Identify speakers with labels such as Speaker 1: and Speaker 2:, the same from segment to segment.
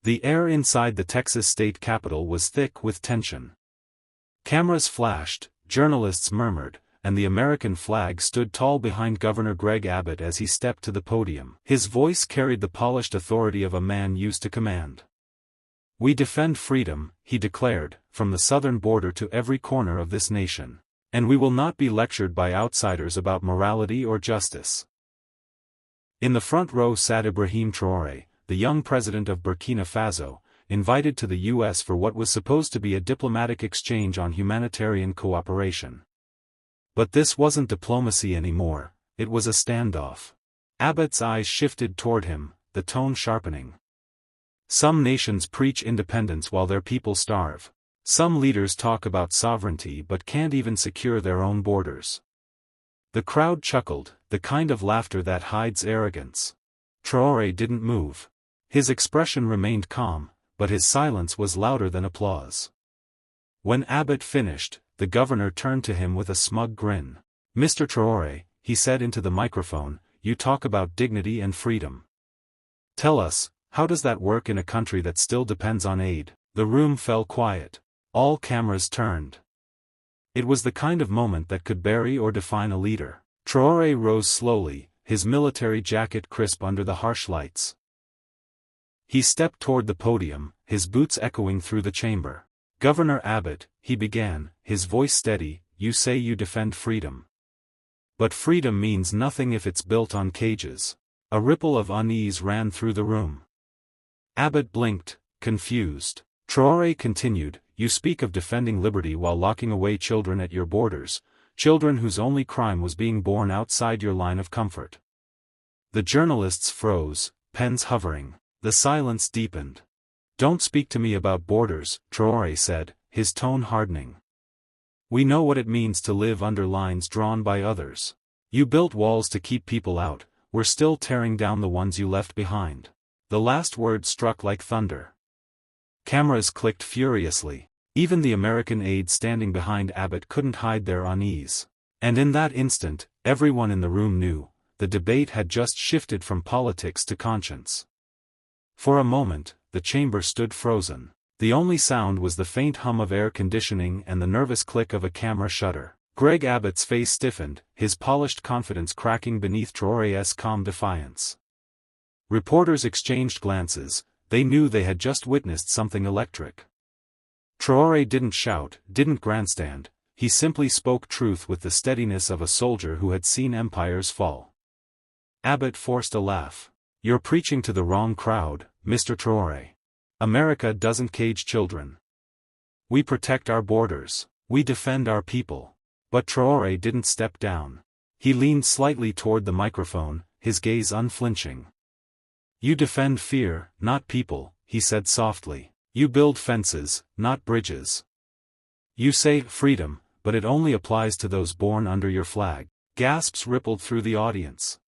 Speaker 1: The air inside the Texas state capitol was thick with tension. Cameras flashed, journalists murmured, and the American flag stood tall behind Governor Greg Abbott as he stepped to the podium. His voice carried the polished authority of a man used to command. "We defend freedom," he declared, "from the southern border to every corner of this nation. And we will not be lectured by outsiders about morality or justice." In the front row sat Ibrahim Traoré, the young president of Burkina Faso, invited to the U.S. for what was supposed to be a diplomatic exchange on humanitarian cooperation. But this wasn't diplomacy anymore, it was a standoff. Abbott's eyes shifted toward him, the tone sharpening. "Some nations preach independence while their people starve. Some leaders talk about sovereignty but can't even secure their own borders." The crowd chuckled, the kind of laughter that hides arrogance. Traoré didn't move. His expression remained calm, but his silence was louder than applause. When Abbott finished, the governor turned to him with a smug grin. "Mr. Traoré," he said into the microphone, "you talk about dignity and freedom. Tell us, how does that work in a country that still depends on aid?" The room fell quiet. All cameras turned. It was the kind of moment that could bury or define a leader. Traoré rose slowly, his military jacket crisp under the harsh lights. He stepped toward the podium, his boots echoing through the chamber. "Governor Abbott," he began, his voice steady, "you say you defend freedom. But freedom means nothing if it's built on cages." A ripple of unease ran through the room. Abbott blinked, confused. Traoré continued, "You speak of defending liberty while locking away children at your borders, children whose only crime was being born outside your line of comfort." The journalists froze, pens hovering. The silence deepened. "Don't speak to me about borders," Traoré said, his tone hardening. "We know what it means to live under lines drawn by others. You built walls to keep people out, we're still tearing down the ones you left behind." The last word struck like thunder. Cameras clicked furiously. Even the American aides standing behind Abbott couldn't hide their unease. And in that instant, everyone in the room knew, the debate had just shifted from politics to conscience. For a moment, the chamber stood frozen. The only sound was the faint hum of air conditioning and the nervous click of a camera shutter. Greg Abbott's face stiffened, his polished confidence cracking beneath Traoré's calm defiance. Reporters exchanged glances, they knew they had just witnessed something electric. Traoré didn't shout, didn't grandstand, he simply spoke truth with the steadiness of a soldier who had seen empires fall. Abbott forced a laugh. "You're preaching to the wrong crowd, Mr. Traoré. America doesn't cage children. We protect our borders, we defend our people." But Traoré didn't step down. He leaned slightly toward the microphone, his gaze unflinching. "You defend fear, not people," he said softly. "You build fences, not bridges. You say freedom, but it only applies to those born under your flag." Gasps rippled through the audience.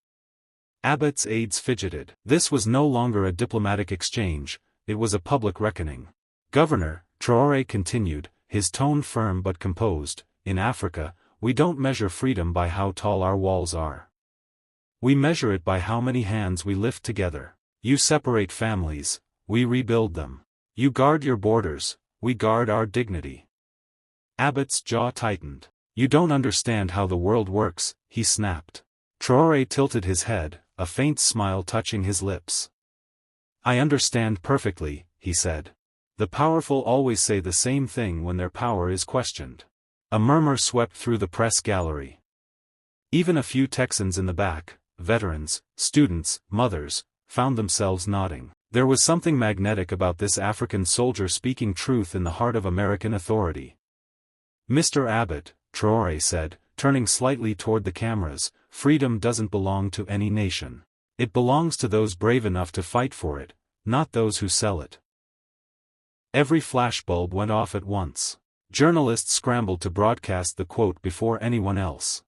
Speaker 1: Abbott's aides fidgeted. This was no longer a diplomatic exchange, it was a public reckoning. "Governor," Traoré continued, his tone firm but composed, "in Africa, we don't measure freedom by how tall our walls are. We measure it by how many hands we lift together. You separate families, we rebuild them. You guard your borders, we guard our dignity." Abbott's jaw tightened. "You don't understand how the world works," he snapped. Traoré tilted his head, a faint smile touching his lips. "I understand perfectly," he said. "The powerful always say the same thing when their power is questioned." A murmur swept through the press gallery. Even a few Texans in the back, veterans, students, mothers, found themselves nodding. There was something magnetic about this African soldier speaking truth in the heart of American authority. "Mr. Abbott," Traoré said, turning slightly toward the cameras, "freedom doesn't belong to any nation. It belongs to those brave enough to fight for it, not those who sell it." Every flashbulb went off at once. Journalists scrambled to broadcast the quote before anyone else.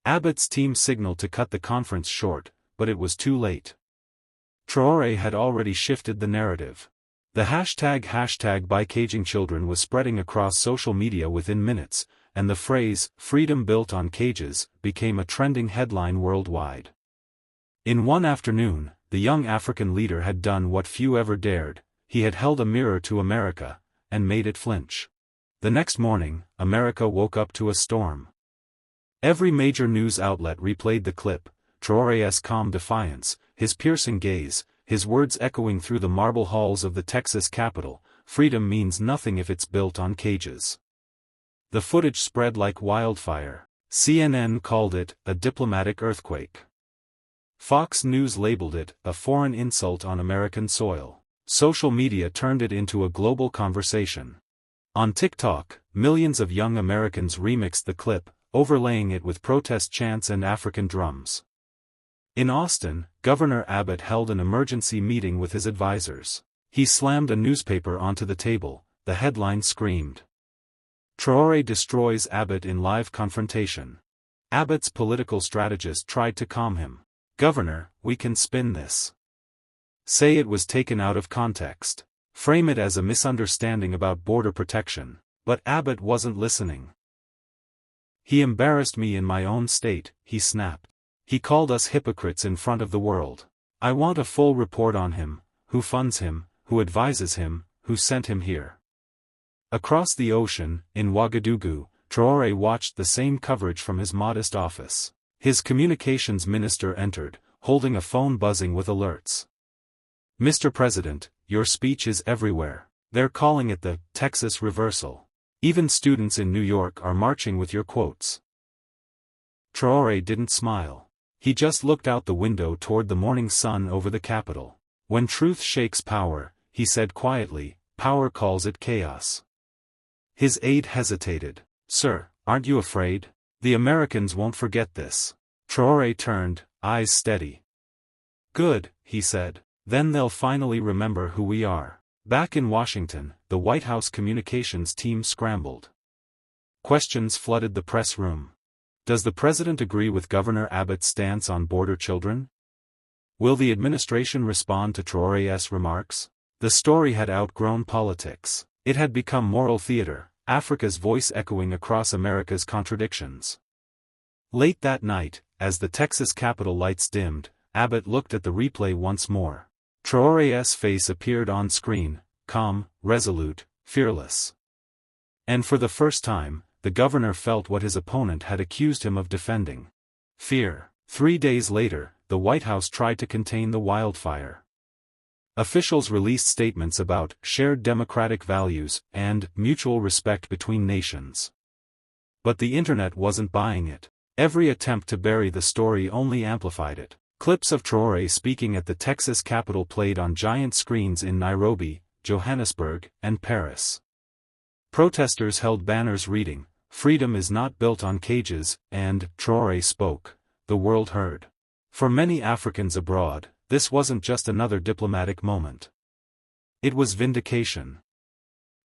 Speaker 1: Abbott's team signaled to cut the conference short, but it was too late. Traoré had already shifted the narrative. The hashtag by caging children was spreading across social media within minutes, and the phrase, "freedom built on cages," became a trending headline worldwide. In one afternoon, the young African leader had done what few ever dared, he had held a mirror to America, and made it flinch. The next morning, America woke up to a storm. Every major news outlet replayed the clip, Traoré's calm defiance, his piercing gaze, his words echoing through the marble halls of the Texas Capitol, "Freedom means nothing if it's built on cages." The footage spread like wildfire. CNN called it a diplomatic earthquake. Fox News labeled it a foreign insult on American soil. Social media turned it into a global conversation. On TikTok, millions of young Americans remixed the clip, overlaying it with protest chants and African drums. In Austin, Governor Abbott held an emergency meeting with his advisors. He slammed a newspaper onto the table. The headline screamed, "Traoré destroys Abbott in live confrontation." Abbott's political strategist tried to calm him. "Governor, we can spin this. Say it was taken out of context. Frame it as a misunderstanding about border protection." But Abbott wasn't listening. "He embarrassed me in my own state," he snapped. "He called us hypocrites in front of the world. I want a full report on him, who funds him, who advises him, who sent him here." Across the ocean, in Ouagadougou, Traoré watched the same coverage from his modest office. His communications minister entered, holding a phone buzzing with alerts. "Mr. President, your speech is everywhere. They're calling it the Texas reversal. Even students in New York are marching with your quotes." Traoré didn't smile. He just looked out the window toward the morning sun over the Capitol. "When truth shakes power," he said quietly, "power calls it chaos." His aide hesitated. "Sir, aren't you afraid? The Americans won't forget this." Traoré turned, eyes steady. "Good," he said. "Then they'll finally remember who we are." Back in Washington, the White House communications team scrambled. Questions flooded the press room. Does the president agree with Governor Abbott's stance on border children? Will the administration respond to Traoré's remarks? The story had outgrown politics. It had become moral theater, Africa's voice echoing across America's contradictions. Late that night, as the Texas Capitol lights dimmed, Abbott looked at the replay once more. Traoré's face appeared on screen, calm, resolute, fearless. And for the first time, the governor felt what his opponent had accused him of defending: fear. 3 days later, the White House tried to contain the wildfire. Officials released statements about shared democratic values and mutual respect between nations. But the internet wasn't buying it. Every attempt to bury the story only amplified it. Clips of Traoré speaking at the Texas Capitol played on giant screens in Nairobi, Johannesburg, and Paris. Protesters held banners reading, "Freedom is not built on cages," and "Traoré spoke. The world heard." For many Africans abroad, this wasn't just another diplomatic moment. It was vindication.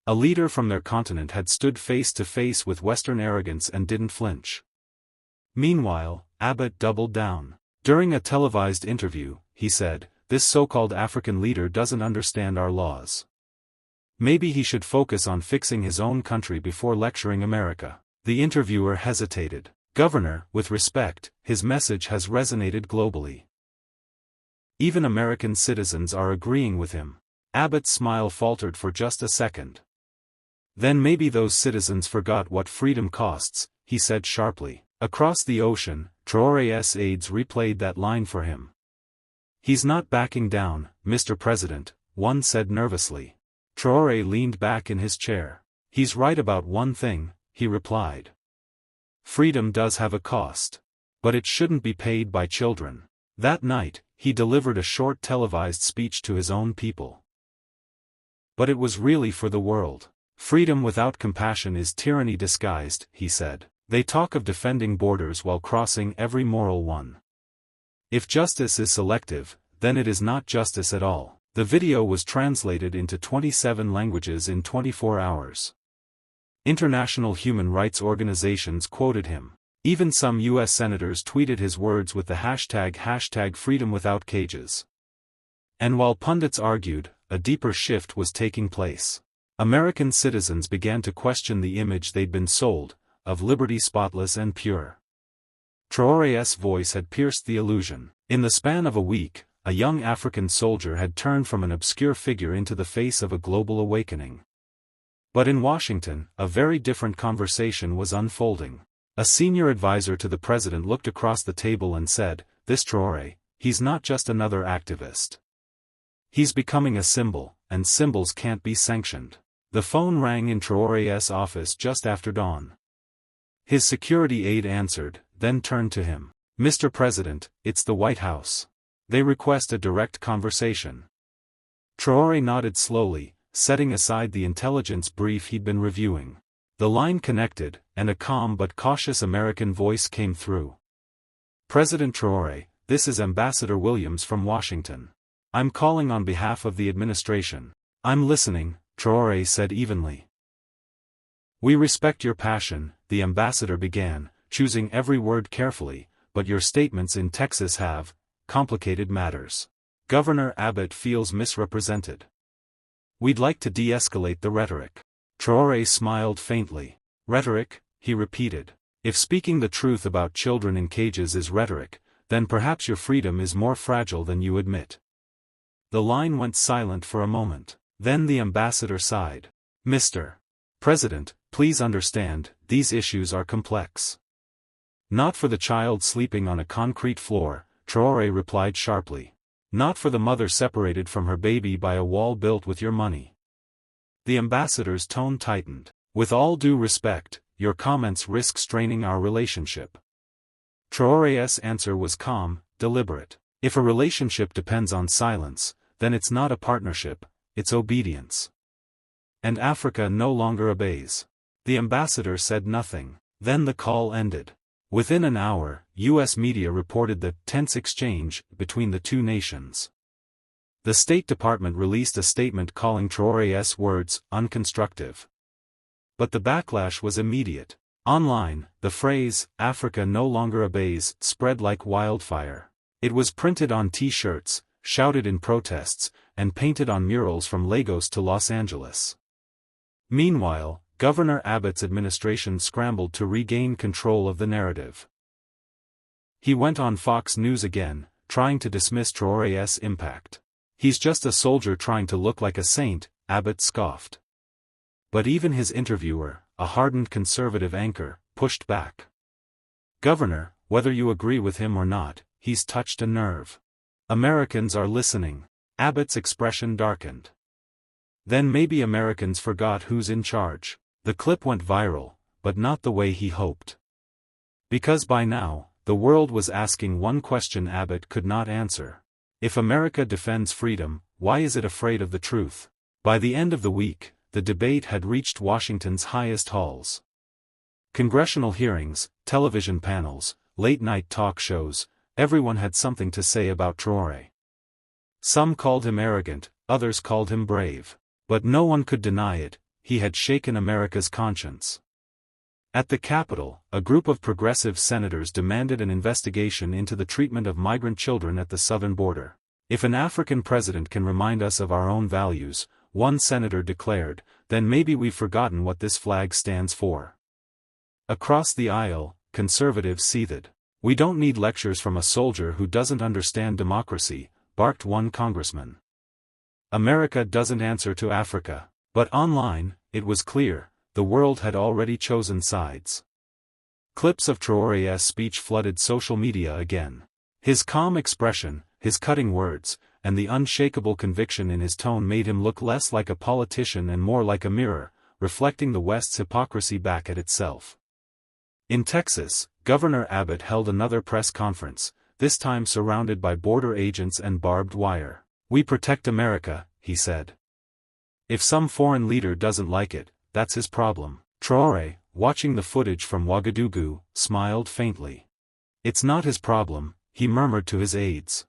Speaker 1: A leader from their continent had stood face to face with Western arrogance and didn't flinch. Meanwhile, Abbott doubled down. During a televised interview, he said, "This so-called African leader doesn't understand our laws. Maybe he should focus on fixing his own country before lecturing America." The interviewer hesitated. "Governor, with respect, his message has resonated globally. Even American citizens are agreeing with him." Abbott's smile faltered for just a second. "Then maybe those citizens forgot what freedom costs," he said sharply. Across the ocean, Traoré's aides replayed that line for him. "He's not backing down, Mr. President," one said nervously. Traoré leaned back in his chair. "He's right about one thing," he replied. "Freedom does have a cost. But it shouldn't be paid by children." That night, he delivered a short televised speech to his own people. But it was really for the world. "Freedom without compassion is tyranny disguised," he said. "They talk of defending borders while crossing every moral one. If justice is selective, then it is not justice at all." The video was translated into 27 languages in 24 hours. International human rights organizations quoted him. Even some U.S. senators tweeted his words with the hashtag freedom without cages. And while pundits argued, a deeper shift was taking place. American citizens began to question the image they'd been sold, of liberty spotless and pure. Traoré's voice had pierced the illusion. In the span of a week, a young African soldier had turned from an obscure figure into the face of a global awakening. But in Washington, a very different conversation was unfolding. A senior advisor to the president looked across the table and said, "This Traoré, he's not just another activist. He's becoming a symbol, and symbols can't be sanctioned." The phone rang in Traoré's office just after dawn. His security aide answered, then turned to him. "Mr. President, it's the White House. They request a direct conversation." Traoré nodded slowly, setting aside the intelligence brief he'd been reviewing. The line connected, and a calm but cautious American voice came through. "President Traoré, this is Ambassador Williams from Washington. I'm calling on behalf of the administration." "I'm listening," Traoré said evenly. "We respect your passion," the ambassador began, choosing every word carefully, "but your statements in Texas have complicated matters. Governor Abbott feels misrepresented. We'd like to de-escalate the rhetoric." Traoré smiled faintly. "Rhetoric?" he repeated. "If speaking the truth about children in cages is rhetoric, then perhaps your freedom is more fragile than you admit." The line went silent for a moment. Then the ambassador sighed. "Mr. President, please understand, these issues are complex." "Not for the child sleeping on a concrete floor," Traoré replied sharply. "Not for the mother separated from her baby by a wall built with your money." The ambassador's tone tightened. "With all due respect, your comments risk straining our relationship." Traoré's answer was calm, deliberate. "If a relationship depends on silence, then it's not a partnership, it's obedience. And Africa no longer obeys." The ambassador said nothing. Then the call ended. Within an hour, U.S. media reported the tense exchange between the two nations. The State Department released a statement calling Traoré's words unconstructive. But the backlash was immediate. Online, the phrase, "Africa no longer obeys," spread like wildfire. It was printed on T-shirts, shouted in protests, and painted on murals from Lagos to Los Angeles. Meanwhile, Governor Abbott's administration scrambled to regain control of the narrative. He went on Fox News again, trying to dismiss Traoré's impact. "He's just a soldier trying to look like a saint," Abbott scoffed. But even his interviewer, a hardened conservative anchor, pushed back. "Governor, whether you agree with him or not, he's touched a nerve. Americans are listening." Abbott's expression darkened. "Then maybe Americans forgot who's in charge." The clip went viral, but not the way he hoped. Because by now, the world was asking one question Abbott could not answer. If America defends freedom, why is it afraid of the truth? By the end of the week, the debate had reached Washington's highest halls. Congressional hearings, television panels, late-night talk shows, everyone had something to say about Traoré. Some called him arrogant, others called him brave. But no one could deny it, he had shaken America's conscience. At the Capitol, a group of progressive senators demanded an investigation into the treatment of migrant children at the southern border. "If an African president can remind us of our own values," one senator declared, "then maybe we've forgotten what this flag stands for." Across the aisle, conservatives seethed. "We don't need lectures from a soldier who doesn't understand democracy," barked one congressman. "America doesn't answer to Africa." But online, it was clear, the world had already chosen sides. Clips of Traoré's speech flooded social media again. His calm expression, his cutting words, and the unshakable conviction in his tone made him look less like a politician and more like a mirror, reflecting the West's hypocrisy back at itself. In Texas, Governor Abbott held another press conference, this time surrounded by border agents and barbed wire. "We protect America," he said. "If some foreign leader doesn't like it, that's his problem." Traoré, watching the footage from Ouagadougou, smiled faintly. "It's not his problem," he murmured to his aides.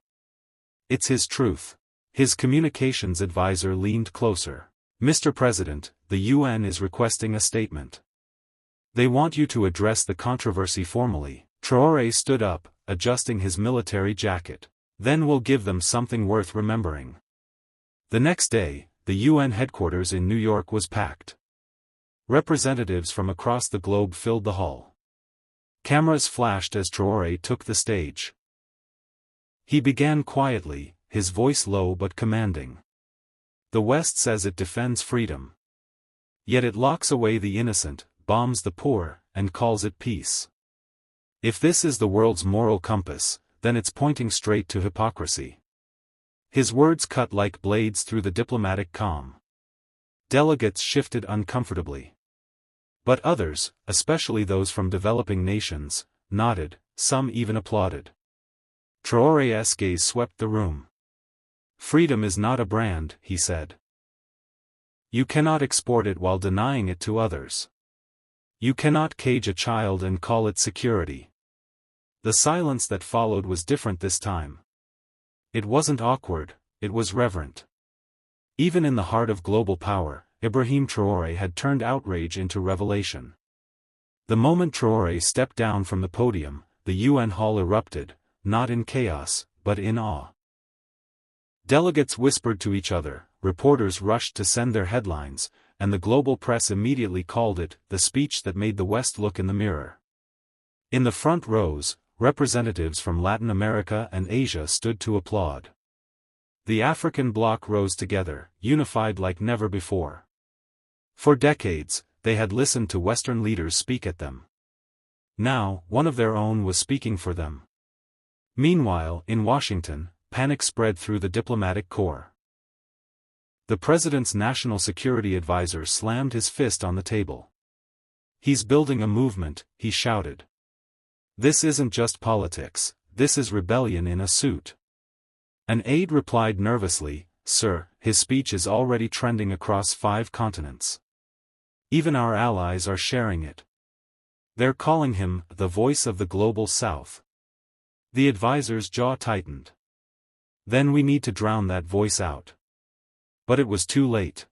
Speaker 1: "It's his truth." His communications advisor leaned closer. "Mr. President, the UN is requesting a statement. They want you to address the controversy formally." Traoré stood up, adjusting his military jacket. "Then we'll give them something worth remembering." The next day, the UN headquarters in New York was packed. Representatives from across the globe filled the hall. Cameras flashed as Traoré took the stage. He began quietly, his voice low but commanding. The West says it defends freedom. Yet it locks away the innocent, bombs the poor, and calls it peace. If this is the world's moral compass, then it's pointing straight to hypocrisy. His words cut like blades through the diplomatic calm. Delegates shifted uncomfortably. But others, especially those from developing nations, nodded, some even applauded. Traoré's gaze swept the room. Freedom is not a brand, he said. You cannot export it while denying it to others. You cannot cage a child and call it security. The silence that followed was different this time. It wasn't awkward, it was reverent. Even in the heart of global power, Ibrahim Traoré had turned outrage into revelation. The moment Traoré stepped down from the podium, the UN hall erupted, not in chaos, but in awe. Delegates whispered to each other, reporters rushed to send their headlines, and the global press immediately called it the speech that made the West look in the mirror. In the front rows, representatives from Latin America and Asia stood to applaud. The African bloc rose together, unified like never before. For decades, they had listened to Western leaders speak at them. Now, one of their own was speaking for them. Meanwhile, in Washington, panic spread through the diplomatic corps. The president's national security advisor slammed his fist on the table. He's building a movement, he shouted. This isn't just politics, this is rebellion in a suit. An aide replied nervously, Sir, his speech is already trending across 5 continents. Even our allies are sharing it. They're calling him the voice of the global South. The advisor's jaw tightened. Then we need to drown that voice out. But it was too late.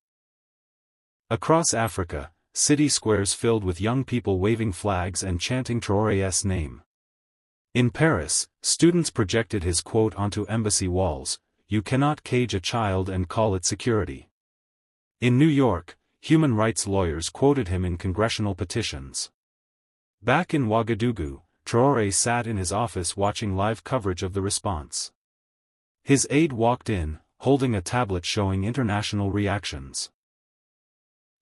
Speaker 1: Across Africa, city squares filled with young people waving flags and chanting Traoré's name. In Paris, students projected his quote onto embassy walls, "You cannot cage a child and call it security." In New York, human rights lawyers quoted him in congressional petitions. Back in Ouagadougou, Traoré sat in his office watching live coverage of the response. His aide walked in, holding a tablet showing international reactions.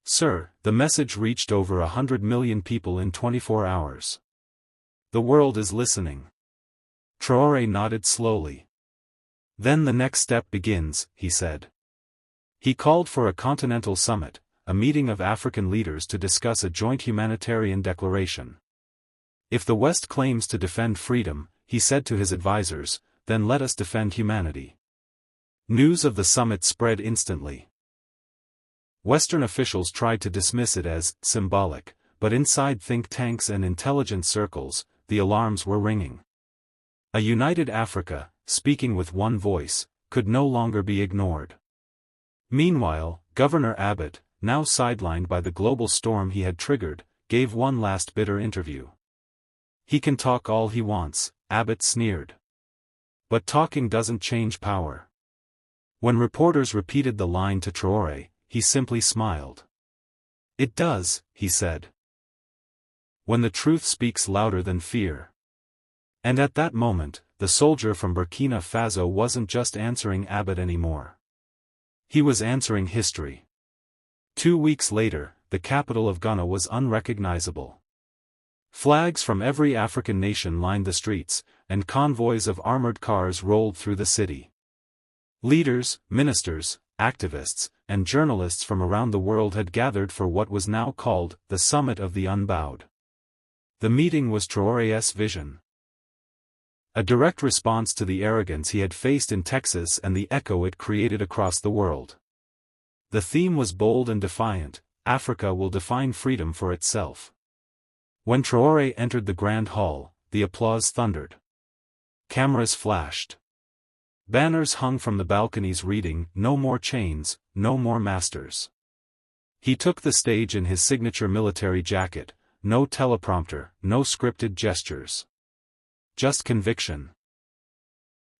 Speaker 1: Sir, the message reached over 100 million people in 24 hours. The world is listening. Traoré nodded slowly. Then the next step begins, he said. He called for a continental summit, a meeting of African leaders to discuss a joint humanitarian declaration. If the West claims to defend freedom, he said to his advisors, then let us defend humanity. News of the summit spread instantly. Western officials tried to dismiss it as symbolic, but inside think tanks and intelligence circles, the alarms were ringing. A united Africa, speaking with one voice, could no longer be ignored. Meanwhile, Governor Abbott, now sidelined by the global storm he had triggered, gave one last bitter interview. He can talk all he wants, Abbott sneered. But talking doesn't change power. When reporters repeated the line to Traoré, he simply smiled. It does, he said. When the truth speaks louder than fear. And at that moment, the soldier from Burkina Faso wasn't just answering Abbott anymore. He was answering history. 2 weeks later, the capital of Ghana was unrecognizable. Flags from every African nation lined the streets, and convoys of armored cars rolled through the city. Leaders, ministers, activists, and journalists from around the world had gathered for what was now called the Summit of the Unbowed. The meeting was Traoré's vision. A direct response to the arrogance he had faced in Texas and the echo it created across the world. The theme was bold and defiant: Africa will define freedom for itself. When Traoré entered the Grand Hall, the applause thundered. Cameras flashed. Banners hung from the balconies reading, "No more chains, no more masters." He took the stage in his signature military jacket, no teleprompter, no scripted gestures. Just conviction.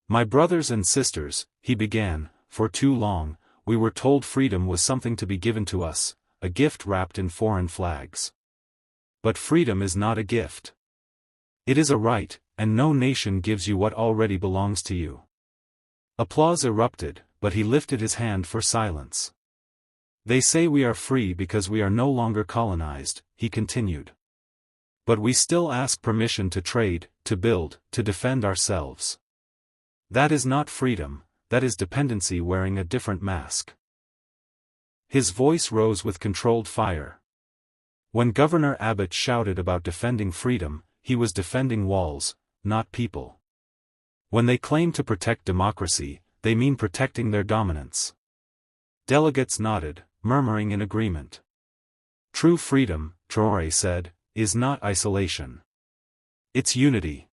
Speaker 1: "My brothers and sisters," he began, "for too long, we were told freedom was something to be given to us, a gift wrapped in foreign flags. But freedom is not a gift. It is a right, and no nation gives you what already belongs to you. Applause erupted, but he lifted his hand for silence. They say we are free because we are no longer colonized, he continued. But we still ask permission to trade, to build, to defend ourselves. That is not freedom, that is dependency wearing a different mask. His voice rose with controlled fire. When Governor Abbott shouted about defending freedom, he was defending walls, not people. When they claim to protect democracy, they mean protecting their dominance. Delegates nodded, murmuring in agreement. True freedom, Traoré said, is not isolation. It's unity.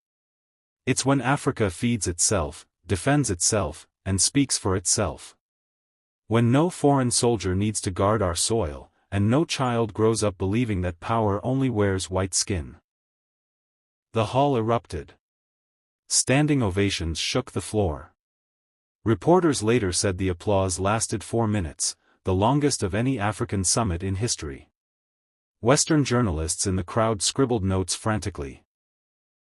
Speaker 1: It's when Africa feeds itself, defends itself, and speaks for itself. When no foreign soldier needs to guard our soil, and no child grows up believing that power only wears white skin. The hall erupted. Standing ovations shook the floor. Reporters later said the applause lasted 4 minutes, the longest of any African summit in history. Western journalists in the crowd scribbled notes frantically.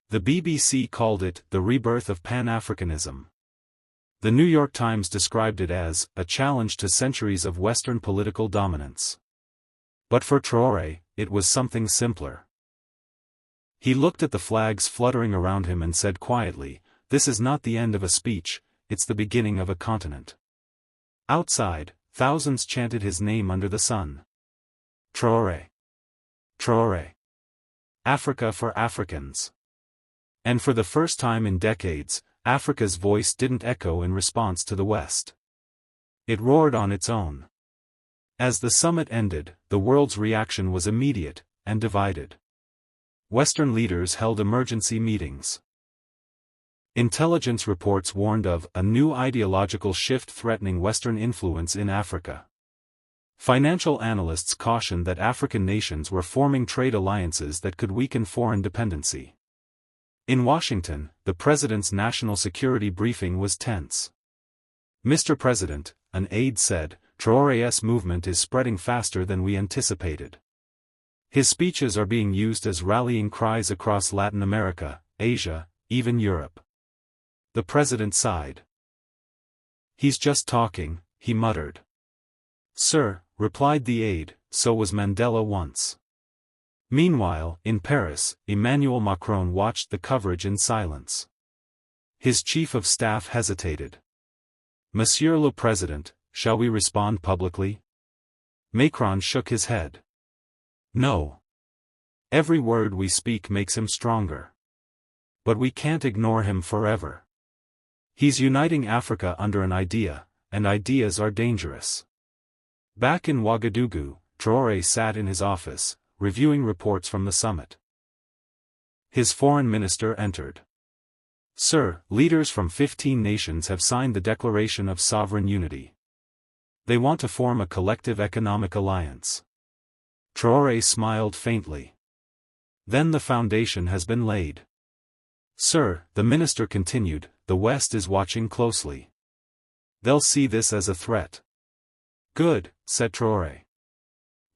Speaker 1: The BBC called it the rebirth of Pan-Africanism. The New York Times described it as a challenge to centuries of Western political dominance. But for Traoré, it was something simpler. He looked at the flags fluttering around him and said quietly, "This is not the end of a speech, it's the beginning of a continent." Outside, thousands chanted his name under the sun. Traoré. Traoré. Africa for Africans. And for the first time in decades, Africa's voice didn't echo in response to the West. It roared on its own. As the summit ended, the world's reaction was immediate, and divided. Western leaders held emergency meetings. Intelligence reports warned of a new ideological shift threatening Western influence in Africa. Financial analysts cautioned that African nations were forming trade alliances that could weaken foreign dependency. In Washington, the president's national security briefing was tense. "Mr. President," an aide said, "Traoré's movement is spreading faster than we anticipated. His speeches are being used as rallying cries across Latin America, Asia, even Europe." The president sighed. "He's just talking," he muttered. "Sir," replied the aide, "so was Mandela once." Meanwhile, in Paris, Emmanuel Macron watched the coverage in silence. His chief of staff hesitated. "Monsieur le Président, shall we respond publicly?" Macron shook his head. "No. Every word we speak makes him stronger. But we can't ignore him forever. He's uniting Africa under an idea, and ideas are dangerous." Back in Ouagadougou, Traoré sat in his office, reviewing reports from the summit. His foreign minister entered. "Sir, leaders from 15 nations have signed the Declaration of Sovereign Unity. They want to form a collective economic alliance." Traoré smiled faintly. "Then the foundation has been laid." "Sir," the minister continued, "the West is watching closely. They'll see this as a threat." "Good," said Traoré.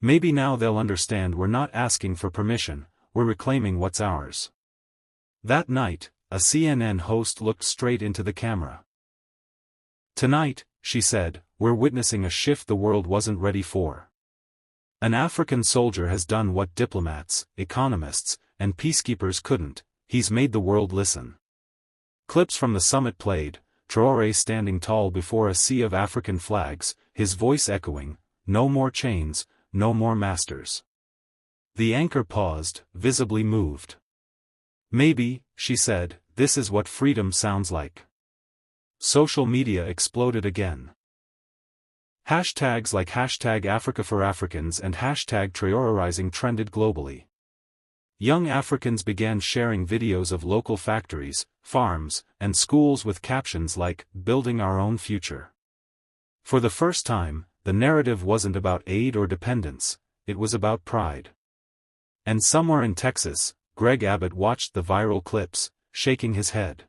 Speaker 1: "Maybe now they'll understand we're not asking for permission, we're reclaiming what's ours." That night, a CNN host looked straight into the camera. "Tonight," she said, "we're witnessing a shift the world wasn't ready for. An African soldier has done what diplomats, economists, and peacekeepers couldn't, he's made the world listen." Clips from the summit played, Traoré standing tall before a sea of African flags, his voice echoing, "No more chains, no more masters." The anchor paused, visibly moved. "Maybe," she said, "this is what freedom sounds like." Social media exploded again. Hashtags like #AfricaForAfricans and #TraoréRising trended globally. Young Africans began sharing videos of local factories, farms, and schools with captions like, "Building our own future." For the first time, the narrative wasn't about aid or dependence, it was about pride. And somewhere in Texas, Greg Abbott watched the viral clips, shaking his head.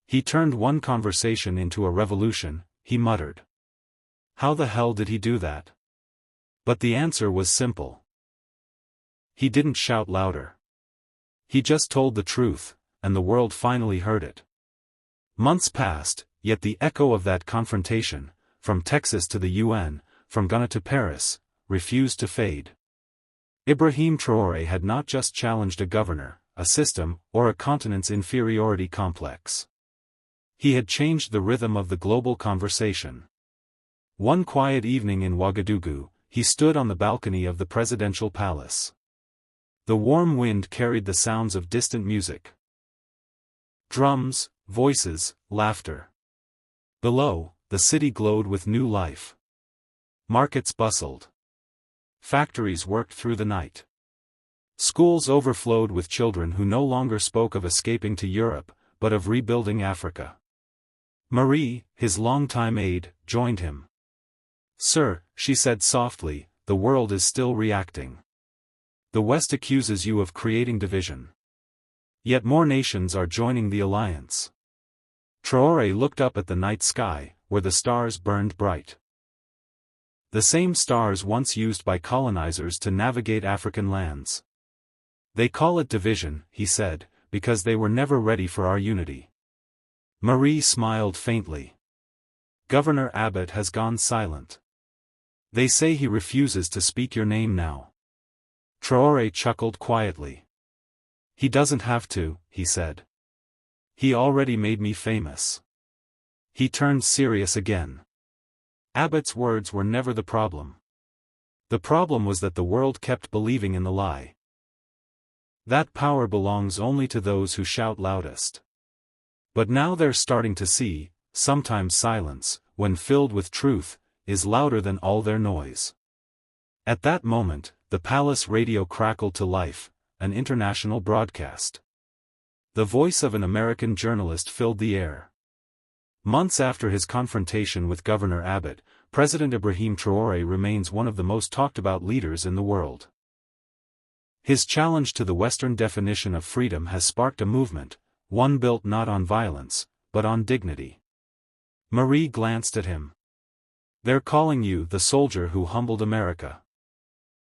Speaker 1: He turned one conversation into a revolution, he muttered. How the hell did he do that? But the answer was simple. He didn't shout louder. He just told the truth, and the world finally heard it. Months passed, Yet the echo of that confrontation, from Texas to the UN, from Ghana to Paris, refused to fade. Ibrahim Traoré had not just challenged a governor, a system, or a continent's inferiority complex. He had changed the rhythm of the global conversation. One quiet evening in Ouagadougou, he stood on the balcony of the presidential palace. The warm wind carried the sounds of distant music. Drums, voices, laughter. Below, the city glowed with new life. Markets bustled. Factories worked through the night. Schools overflowed with children who no longer spoke of escaping to Europe, but of rebuilding Africa. Marie, his longtime aide, joined him. "Sir," she said softly, "the world is still reacting. The West accuses you of creating division. Yet more nations are joining the alliance." Traoré looked up at the night sky, where the stars burned bright. The same stars once used by colonizers to navigate African lands. "They call it division," he said, "because they were never ready for our unity." Marie smiled faintly. "Governor Abbott has gone silent. They say he refuses to speak your name now." Traoré chuckled quietly. "He doesn't have to," he said. "He already made me famous." He turned serious again. Abbott's words were never the problem. The problem was that the world kept believing in the lie. That power belongs only to those who shout loudest. But now they're starting to see, sometimes silence, when filled with truth, is louder than all their noise. At that moment, the palace radio crackled to life, an international broadcast. The voice of an American journalist filled the air. Months after his confrontation with Governor Abbott, President Ibrahim Traoré remains one of the most talked-about leaders in the world. His challenge to the Western definition of freedom has sparked a movement, one built not on violence, but on dignity. Marie glanced at him. "They're calling you the soldier who humbled America."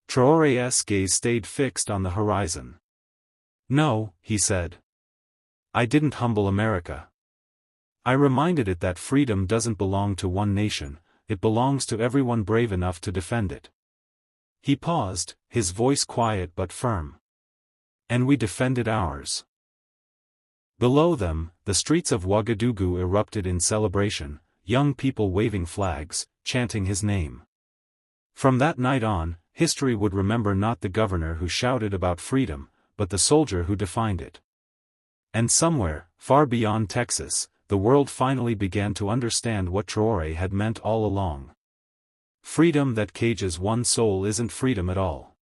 Speaker 1: Traoré's gaze stayed fixed on the horizon. "No," he said. "I didn't humble America. I reminded it that freedom doesn't belong to one nation, it belongs to everyone brave enough to defend it." He paused, his voice quiet but firm. "And we defended ours." Below them, the streets of Ouagadougou erupted in celebration, young people waving flags, chanting his name. From that night on, history would remember not the governor who shouted about freedom, but the soldier who defined it. And somewhere, far beyond Texas, the world finally began to understand what Traoré had meant all along. Freedom that cages one soul isn't freedom at all.